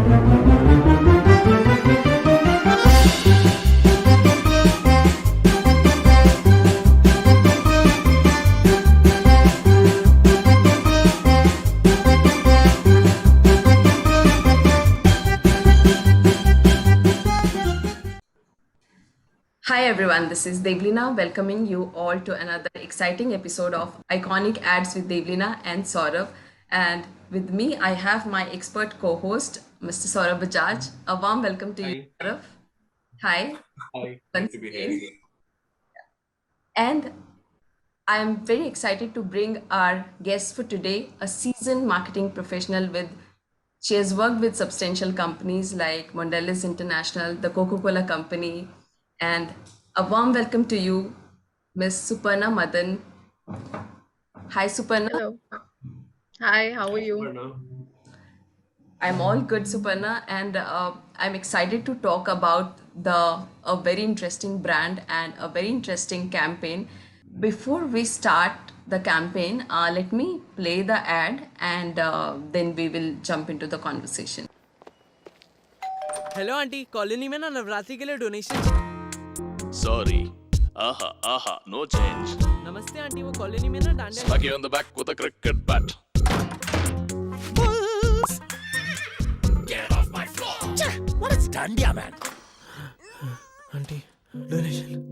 Hi everyone, this is Devleena welcoming you all to another exciting episode of Iconic Ads with Devleena and Saurabh. And with me, I have my expert co-host, Mr. Saurabh Bajaj. A warm welcome to you, Hi, Saurabh. Hi, hi, great once to be here again. again. And I am very excited to bring our guest for today, a seasoned marketing professional with she has worked with substantial companies like Mondelez International, the Coca-Cola Company, and a warm welcome to you, Miss Suparna Madan. Hi, Suparna. Hello. Hi, how are Hi, you? Suparna. I'm all good, Suparna, and I'm excited to talk about the a very interesting brand and a very interesting campaign. Before we start the campaign, let me play the ad and then we will jump into the conversation. Hello aunty colony में ना नवरात्रि के लिए donation Sorry. Aha, aha, no change. नमस्ते aunty वो colony में ना dandiya Smack you on the back with a cricket bat. Get off my floor. What is dandiya, man? Aunty donation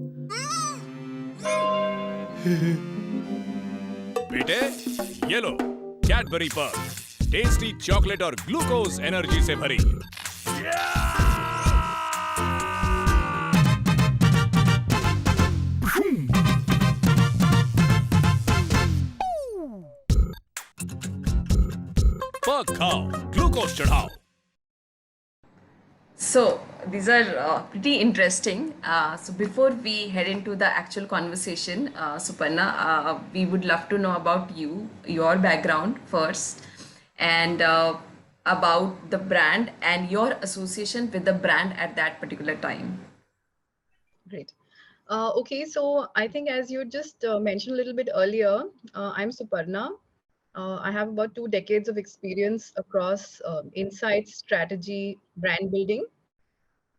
बेटे ये लो कैडबरी पर्क टेस्टी चॉकलेट और glucose energy से भरी Perk खाओ ग्लूकोज चढ़ाओ. So these are pretty interesting. So before we head into the actual conversation, Suparna, we would love to know about you, your background first, and about the brand and your association with the brand at that particular time. Great. Okay, so I think as you just mentioned a little bit earlier, I'm Suparna. I have about 2 decades of experience across insights, strategy, brand building.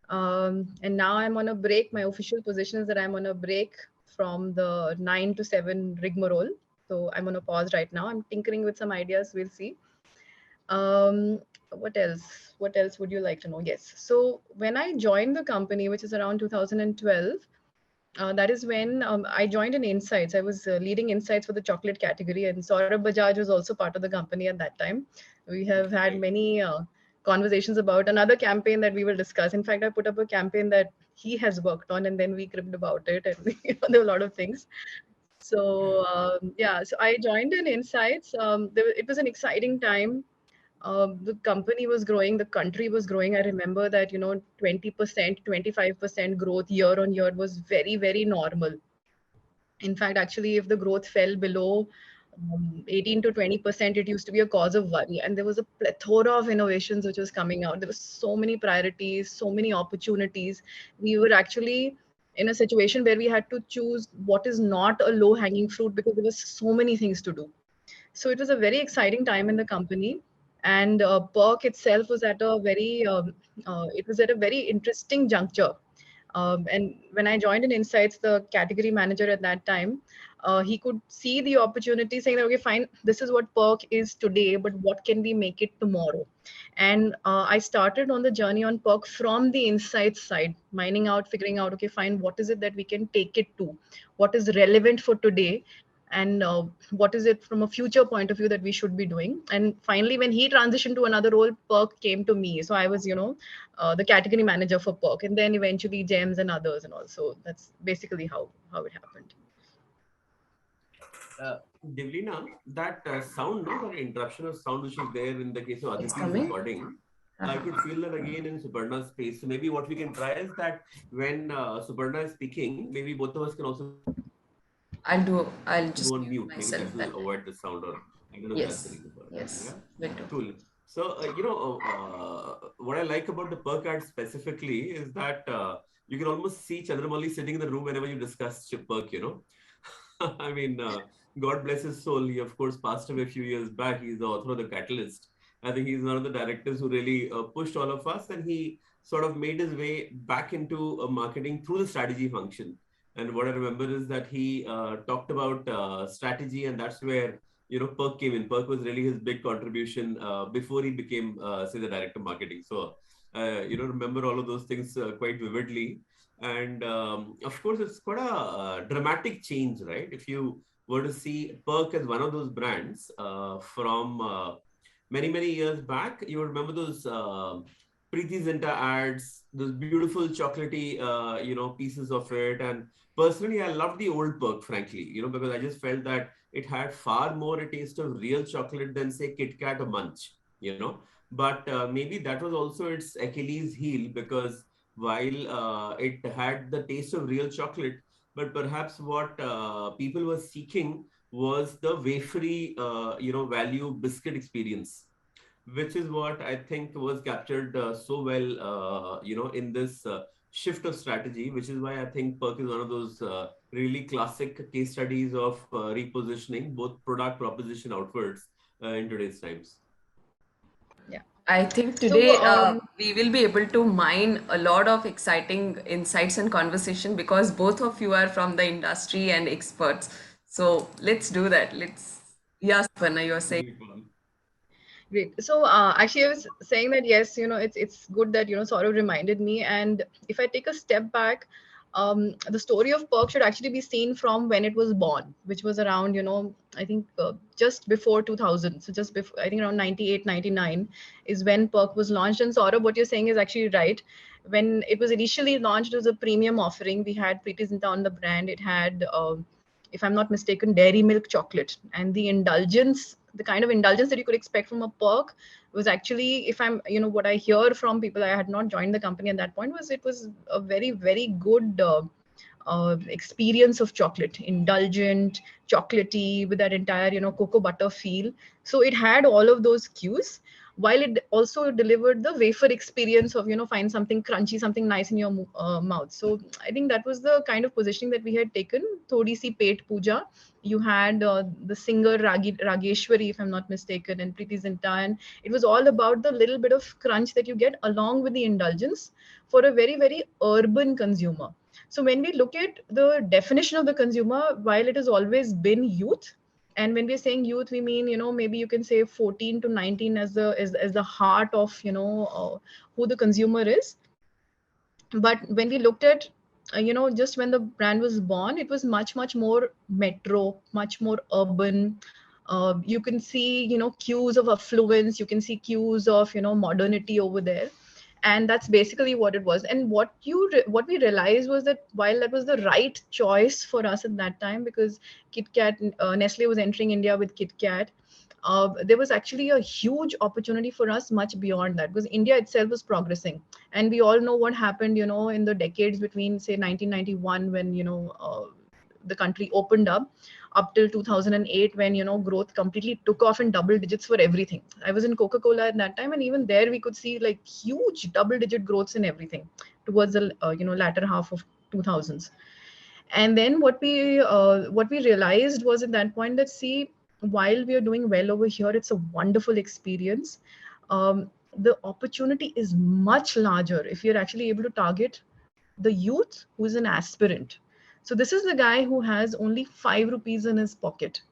And now I'm on a break. My official position is that I'm on a break from the 9 to 7 rigmarole. So I'm on a pause right now. I'm tinkering with some ideas. We'll see. What else? What else would you like to know? Yes. So when I joined the company, which is around 2012, that is when I joined in Insights. I was leading Insights for the chocolate category, and Saurabh Bajaj was also part of the company at that time. We have had Right. many conversations about another campaign that we will discuss. In fact, I put up a campaign that he has worked on, and then we cribbed about it, and there were a lot of things. So yeah, so I joined in Insights. It was an exciting time. The company was growing, the country was growing. I remember that 20%, 25% growth year on year was very, very normal. In fact, actually, if the growth fell below 18 to 20%, it used to be a cause of worry. And there was a plethora of innovations which was coming out. There were so many priorities, so many opportunities. We were actually in a situation where we had to choose what is not a low hanging fruit because there was so many things to do. So it was a very exciting time in the company, and Perk itself was at a very interesting juncture. And when I joined in Insights, the category manager at that time, he could see the opportunity, saying that okay, fine, this is what Perk is today, but what can we make it tomorrow? And I started on the journey on Perk from the Insights side, mining out, figuring out, okay, fine, what is it that we can take it to? What is relevant for today? And what is it from a future point of view that we should be doing? And finally, when he transitioned to another role, Perk came to me. So I was, the category manager for Perk, and then eventually Gems and others, and also that's basically how it happened. Uh, Devleena, that sound, no, that interruption of sound which is there in the case of It's Aditi's coming. recording, I could feel that again in Suparna's space. So maybe what we can try is that when Suparna is speaking, maybe both of us can also I'll go just on mute mute. Maybe myself this will that time. avoid the sound, or I don't know if that's the Yes, reason for it. yes, Yeah, will do. cool. So, what I like about the Perk ad specifically is that you can almost see Chandramauli sitting in the room whenever you discuss Perk. I mean, God bless his soul. He, of course, passed away a few years back. He's the author of The Catalyst. I think he's one of the directors who really pushed all of us, and he sort of made his way back into marketing through the strategy function. And what I remember is that he talked about strategy, and that's where Perk came in. Perk was really his big contribution before he became, say, the director of marketing. So remember all of those things quite vividly. And of course, it's quite a dramatic change, right? If you were to see Perk as one of those brands from many, many years back, you would remember those Preeti Zinta ads, those beautiful chocolatey, pieces of it. And personally, I loved the old Perk, frankly, because I just felt that it had far more a taste of real chocolate than, say, KitKat or Munch. But maybe that was also its Achilles heel, because while it had the taste of real chocolate, but perhaps what people were seeking was the wafery, value biscuit experience, which is what I think was captured so well, in this shift of strategy, which is why I think Perk is one of those really classic case studies of repositioning both product proposition outwards in today's times. Yeah. I think So today we will be able to mine a lot of exciting insights and conversation because both of you are from the industry and experts. So let's do that. Yes, Vanna, you're saying. Really fun. great. So actually, I was saying that yes, it's good that Saurabh reminded me. And if I take a step back, the story of Perk should actually be seen from when it was born, which was around I think just before 2000. So just before, I think around 98, 99 is when Perk was launched. And Saurabh, what you're saying is actually right. When it was initially launched, it was a premium offering. We had Preeti Zinta on the brand. It had if I'm not mistaken, dairy milk chocolate. And the kind of indulgence that you could expect from a Perk was actually, if I'm, what I hear from people, I had not joined the company at that point, was it was a very, very good experience of chocolate, indulgent, chocolatey, with that entire, cocoa butter feel. So it had all of those cues, while it also delivered the wafer experience of, find something crunchy, something nice in your mouth. So I think that was the kind of positioning that we had taken. Thodi si pet puja. You had the singer Rageshwari, if I'm not mistaken, and Preeti Zinta, and it was all about the little bit of crunch that you get along with the indulgence for a very, very urban consumer. So when we look at the definition of the consumer, while it has always been youth, and when we're saying youth, we mean, maybe you can say 14 to 19 as the heart of, who the consumer is. But when we looked at, just when the brand was born, it was much, much more metro, much more urban. You can see, cues of affluence. You can see cues of, modernity over there. And that's basically what it was. And what we realized was that while that was the right choice for us at that time, because KitKat, Nestle was entering India with KitKat, there was actually a huge opportunity for us much beyond that, because India itself was progressing. And we all know what happened, in the decades between, say, 1991, when, the country opened up till 2008, when, growth completely took off in double digits for everything. I was in Coca-Cola at that time, and even there we could see like huge double digit growths in everything towards the, latter half of 2000s. And then what we realized was at that point that, see, while we are doing well over here, it's a wonderful experience. The opportunity is much larger if you're actually able to target the youth who is an aspirant. So this is the guy who has only 5 rupees in his pocket.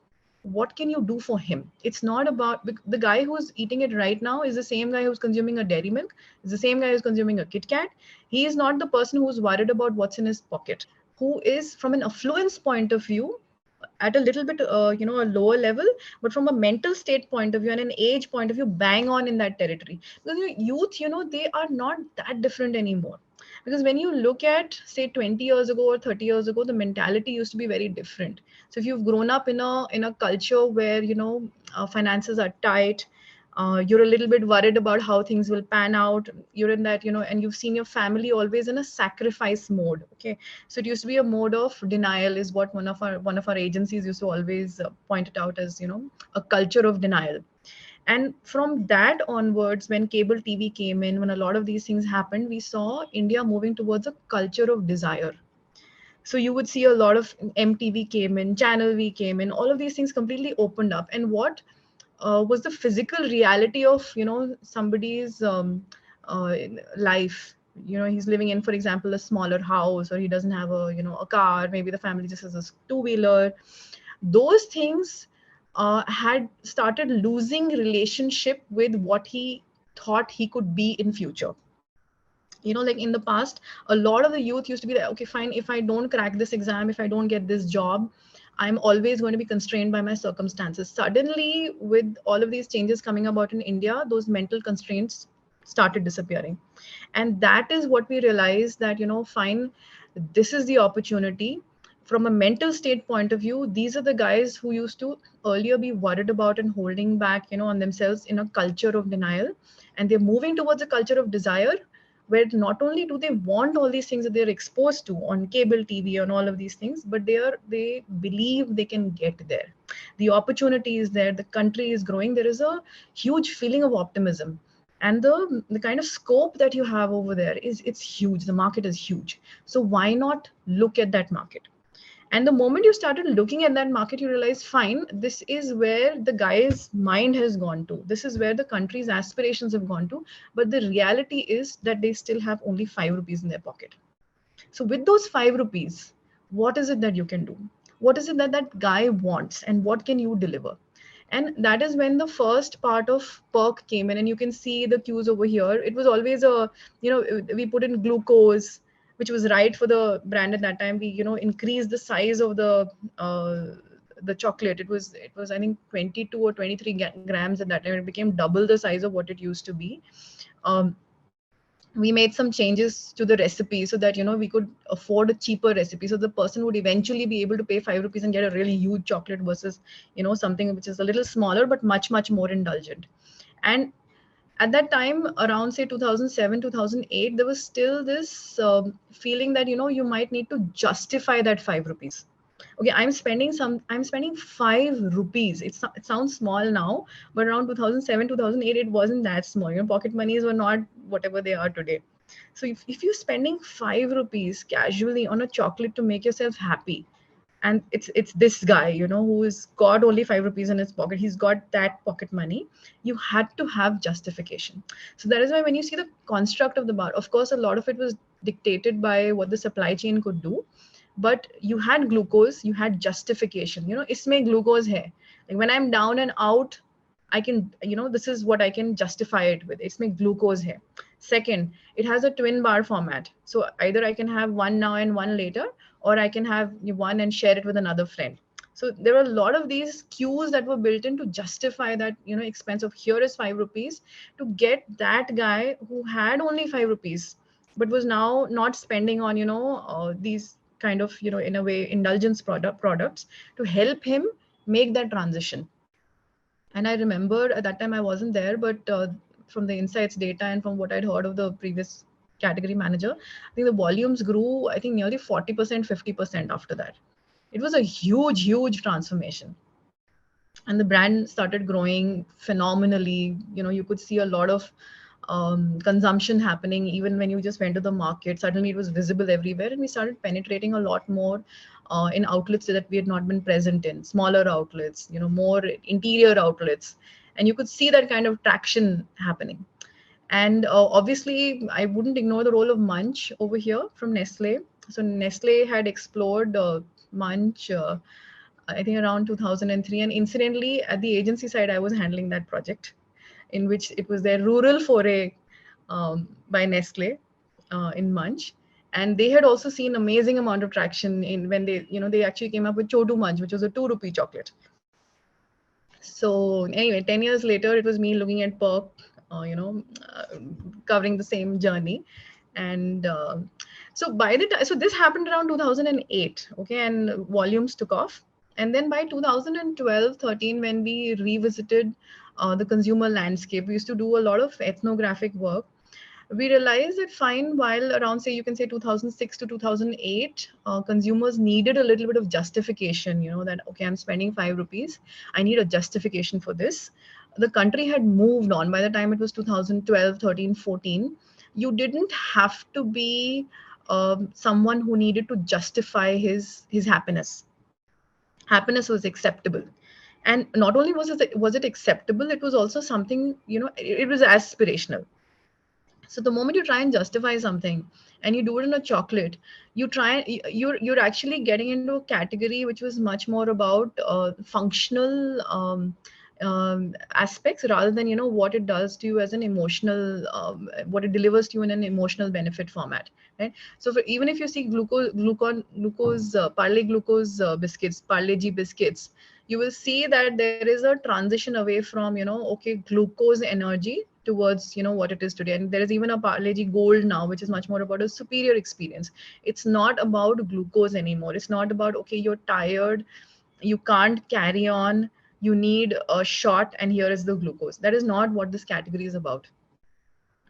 What can you do for him? It's not about the guy who's eating it right now is the same guy who's consuming a dairy milk, is the same guy who's consuming a KitKat. He is not the person who's worried about what's in his pocket, who is, from an affluence point of view, at a little bit a lower level, but from a mental state point of view and an age point of view, bang on in that territory. Because youth, they are not that different anymore. Because when you look at, say, 20 years ago or 30 years ago, the mentality used to be very different. So if you've grown up in a culture where finances are tight, you're a little bit worried about how things will pan out, you're in that, and you've seen your family always in a sacrifice mode. Okay, so it used to be a mode of denial, is what one of our agencies used to always point it out as, a culture of denial. And from that onwards, when cable TV came in, when a lot of these things happened, we saw India moving towards a culture of desire. So you would see a lot of MTV came in, Channel V came in, all of these things completely opened up. And what was the physical reality of, somebody's life. He's living in, for example, a smaller house, or he doesn't have a car. Maybe the family just has a two-wheeler. Those things had started losing relationship with what he thought he could be in future. Like in the past, a lot of the youth used to be like, okay, fine, if I don't crack this exam, if I don't get this job, I'm always going to be constrained by my circumstances. Suddenly, with all of these changes coming about in India, those mental constraints started disappearing. And that is what we realized, that, fine, this is the opportunity. From a mental state point of view, these are the guys who used to earlier be worried about and holding back, on themselves in a culture of denial. And they're moving towards a culture of desire, where not only do they want all these things that they're exposed to on cable TV and all of these things, but they believe they can get there. The opportunity is there. The country is growing. There is a huge feeling of optimism, and the kind of scope that you have over there it's huge. The market is huge. So why not look at that market? And the moment you started looking at that market, you realize, fine, this is where the guy's mind has gone to. This is where the country's aspirations have gone to. But the reality is that they still have only 5 rupees in their pocket. So with those 5 rupees, what is it that you can do? What is it that that guy wants, and what can you deliver? And that is when the first part of Perk came in, and you can see the cues over here. It was always we put in glucose, which was right for the brand at that time. We, increased the size of the chocolate. It was I think 22 or 23 grams at that time. It became double the size of what it used to be. Um, we made some changes to the recipe so that we could afford a cheaper recipe, so the person would eventually be able to pay 5 rupees and get a really huge chocolate versus something which is a little smaller but much much more indulgent. And at that time, around say 2007 2008, there was still this feeling that you might need to justify that 5 rupees. Okay, I'm spending 5 rupees. It sounds small now, but around 2007 2008, it wasn't that small. Pocket monies were not whatever they are today. So if you're spending 5 rupees casually on a chocolate to make yourself happy, and it's this guy who's got only 5 rupees in his pocket, he's got that pocket money, you had to have justification. So that is why when you see the construct of the bar, of course a lot of it was dictated by what the supply chain could do, but you had glucose, you had justification. Isme glucose hai, like when I'm down and out, I can, this is what I can justify it with. Isme glucose hai. Second, it has a twin bar format, so either I can have one now and one later, or I can have one and share it with another friend. So there were a lot of these cues that were built in to justify that expense of, here is 5 rupees, to get that guy who had only 5 rupees but was now not spending on these kind of in a way indulgence products, to help him make that transition. And I remember at that time I wasn't there, but from the insights data and from what I'd heard of the previous category manager, I think the volumes grew, I think nearly 40%, 50% after that. It was a huge, huge transformation. And the brand started growing phenomenally. You could see a lot of consumption happening. Even when you just went to the market, suddenly it was visible everywhere, and we started penetrating a lot more in outlets that we had not been present in, smaller outlets, more interior outlets, and you could see that kind of traction happening. And obviously I wouldn't ignore the role of Munch over here from Nestle. So Nestle had explored Munch I think around 2003, and incidentally at the agency side I was handling that project, in which it was their rural foray by Nestle in Munch. And they had also seen amazing amount of traction in when they actually came up with Chotu Munch, which was a 2 rupee chocolate. So anyway, 10 years later, it was me looking at Perk, covering the same journey. And so by the time, so this happened around 2008, okay, and volumes took off. And then by 2012, 13, when we revisited the consumer landscape, we used to do a lot of ethnographic work. We realized that fine, while around, say, you can say 2006 to 2008, consumers needed a little bit of justification, that, okay, I'm spending 5 rupees. I need a justification for this. The country had moved on. By the time it was 2012, 13, 14, you didn't have to be someone who needed to justify his happiness. Happiness was acceptable. And not only was it acceptable, it was also something, it was aspirational. So the moment you try and justify something and you do it in a chocolate, you're actually getting into a category which was much more about functional aspects, rather than what it does to you as an emotional, what it delivers to you in an emotional benefit format, right? So even if you see glucose parley glucose biscuits, parley G biscuits, you will see that there is a transition away from, okay, glucose energy towards, what it is today. And there is even a Parle G Gold now, which is much more about a superior experience. It's not about glucose anymore. It's not about, okay, you're tired, you can't carry on, you need a shot, and here is the glucose. That is not what this category is about.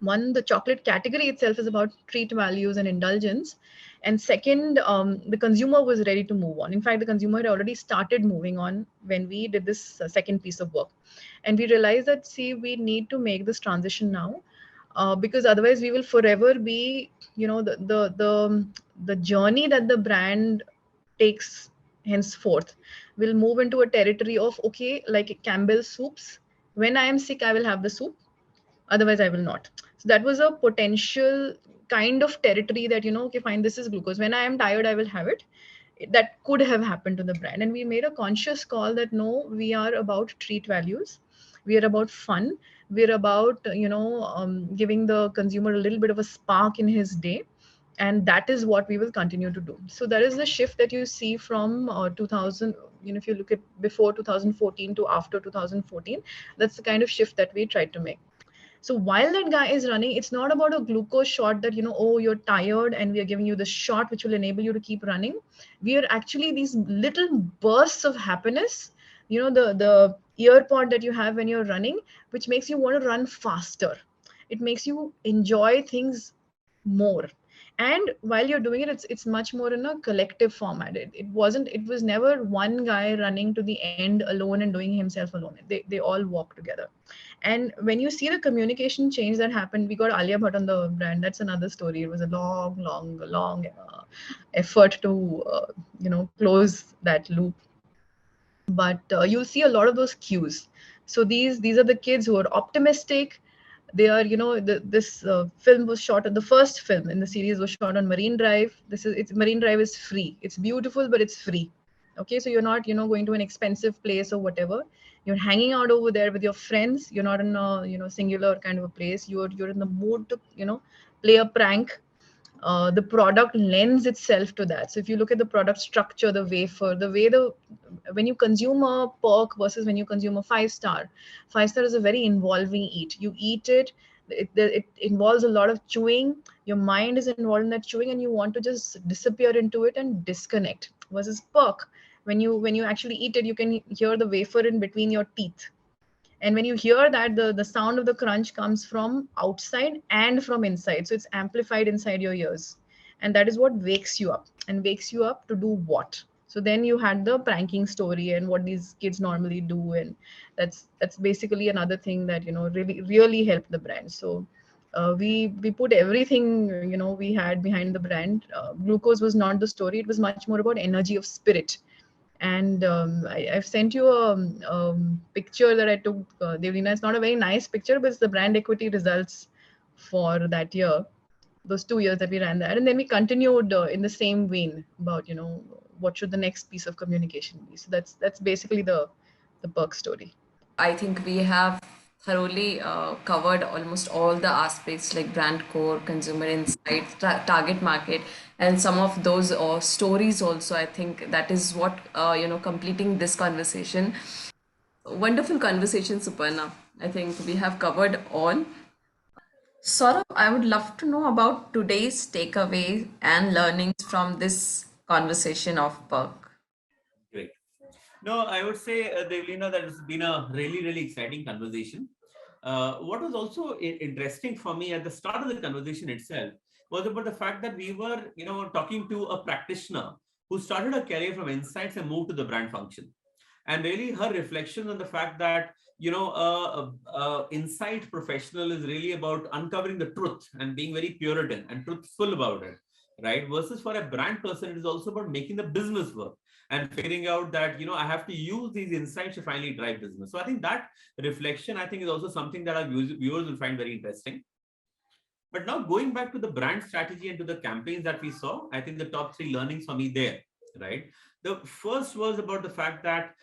One, the chocolate category itself is about treat values and indulgence. And second, the consumer was ready to move on. In fact, the consumer had already started moving on when we did this second piece of work. And we realized that, see, we need to make this transition now, because otherwise we will forever be, the journey that the brand takes henceforth will move into a territory of, okay, like Campbell's soups. When I am sick, I will have the soup, otherwise I will not. So that was a potential kind of territory that, okay, fine, this is glucose, when I am tired I will have it. That could have happened to the brand, and we made a conscious call that no, we are about treat values, we are about fun, we're about, giving the consumer a little bit of a spark in his day. And that is what we will continue to do. So that is the shift that you see from 2000, if you look at before 2014 to after 2014, that's the kind of shift that we tried to make. So while that guy is running, it's not about a glucose shot that, oh, you're tired and we are giving you the shot which will enable you to keep running. We are actually these little bursts of happiness, the ear pod that you have when you're running, which makes you want to run faster. It makes you enjoy things more. And while you're doing it, it's much more in a collective format. It was never one guy running to the end alone and doing himself alone. They all walk together. And when you see the communication change that happened, we got Alia Bhatt on the brand. That's another story. It was a long effort to, close that loop. But you'll see a lot of those cues. So these are the kids who are optimistic. They are, this film was shot, the first film in the series was shot on Marine Drive. Marine Drive is free. It's beautiful, but it's free. Okay, so you're not, going to an expensive place or whatever. You're hanging out over there with your friends. You're not in a, singular kind of a place. You're in the mood to, play a prank. The product lends itself to that. So if you look at the product structure, the wafer, the way when you consume a Perk versus when you consume a five star is a very involving eat. You eat it involves a lot of chewing. Your mind is involved in that chewing, and you want to just disappear into it and disconnect. Versus Perk, when you actually eat it, you can hear the wafer in between your teeth. And when you hear that, the sound of the crunch comes from outside and from inside. So it's amplified inside your ears. And that is what wakes you up. And wakes you up to do what? So then you had the pranking story and what these kids normally do. And that's basically another thing that, really helped the brand. So we put everything, we had behind the brand. Glucose was not the story. It was much more about energy of spirit. And I've sent you a picture that I took, Devleena. It's not a very nice picture, but it's the brand equity results for that year, those 2 years that we ran that. And then we continued in the same vein about, what should the next piece of communication be. So that's basically the Perk story. I think we have thoroughly covered almost all the aspects like brand core, consumer insights, target market, and some of those stories also. I think that is what, completing this conversation. Wonderful conversation, Suparna. I think we have covered all. Saurabh, I would love to know about today's takeaway and learnings from this conversation of Perk. Great. No, I would say, Devleena, that it's been a really, really exciting conversation. What was also interesting for me at the start of the conversation itself was about the fact that we were, talking to a practitioner who started a career from insights and moved to the brand function. And really her reflection on the fact that, insight professional is really about uncovering the truth and being very Puritan and truthful about it, right? Versus for a brand person, it is also about making the business work and figuring out that, I have to use these insights to finally drive business. So I think that reflection, I think, is also something that our viewers will find very interesting. But now going back to the brand strategy and to the campaigns that we saw, I think the top 3 learnings for me there, right? The first was about the fact that,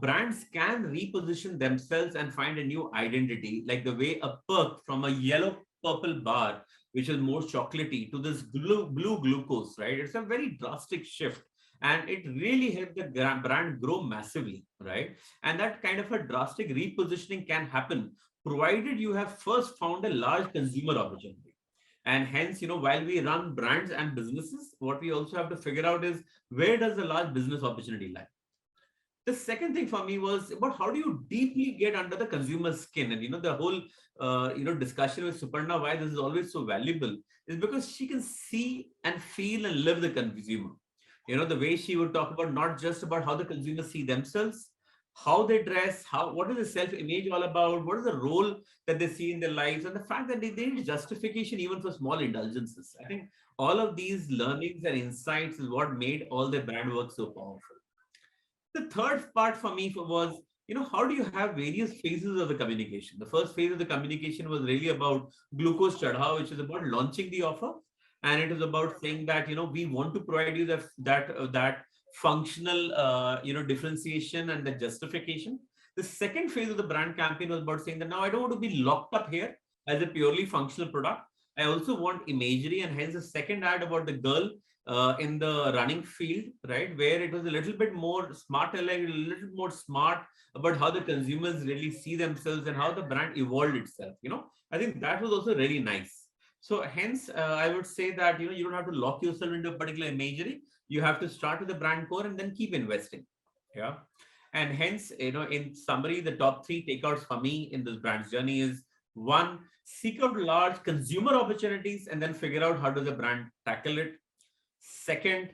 brands can reposition themselves and find a new identity, like the way a Perk from a yellow purple bar, which is more chocolatey, to this blue glucose, right? It's a very drastic shift. And it really helped the brand grow massively, right? And that kind of a drastic repositioning can happen provided you have first found a large consumer opportunity. And hence, while we run brands and businesses, what we also have to figure out is, where does the large business opportunity lie? The second thing for me was about how do you deeply get under the consumer's skin. And the whole discussion with Suparna, why this is always so valuable, is because she can see and feel and live the consumer. The way she would talk about not just about how the consumers see themselves, how they dress, what is the self-image all about, what is the role that they see in their lives, and the fact that they need justification even for small indulgences. I think all of these learnings and insights is what made all the brand work so powerful. The third part for me was, how do you have various phases of the communication? The first phase of the communication was really about glucose chadha, which is about launching the offer. And it is about saying that, we want to provide you that functional, differentiation and the justification. The second phase of the brand campaign was about saying that now I don't want to be locked up here as a purely functional product. I also want imagery, and hence the second ad about the girl in the running field, right, where it was a little bit more smart, like a little more smart about how the consumers really see themselves and how the brand evolved itself. I think that was also really nice. So hence, I would say that, you don't have to lock yourself into a particular imagery. You have to start with the brand core and then keep investing. Yeah. And hence, in summary, the top 3 takeouts for me in this brand's journey is: 1, seek out large consumer opportunities and then figure out how does the brand tackle it. Second,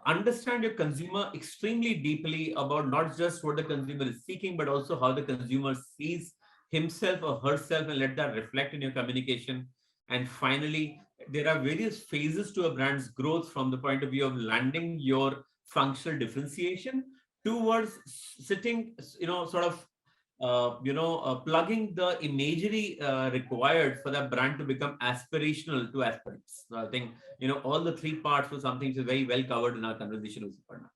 understand your consumer extremely deeply about not just what the consumer is seeking, but also how the consumer sees himself or herself, and let that reflect in your communication. And finally, there are various phases to a brand's growth, from the point of view of landing your functional differentiation towards sitting, plugging the imagery required for that brand to become aspirational to aspirants. So I think, all the 3 parts were something which is very well covered in our conversation with Suparna.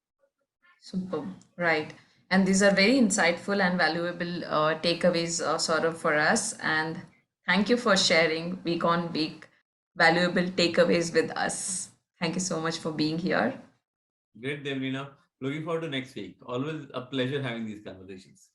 Superb. Right. And these are very insightful and valuable takeaways, sort of, for us. And thank you for sharing week on week valuable takeaways with us. Thank you so much for being here. Great, Devleena. Looking forward to next week. Always a pleasure having these conversations.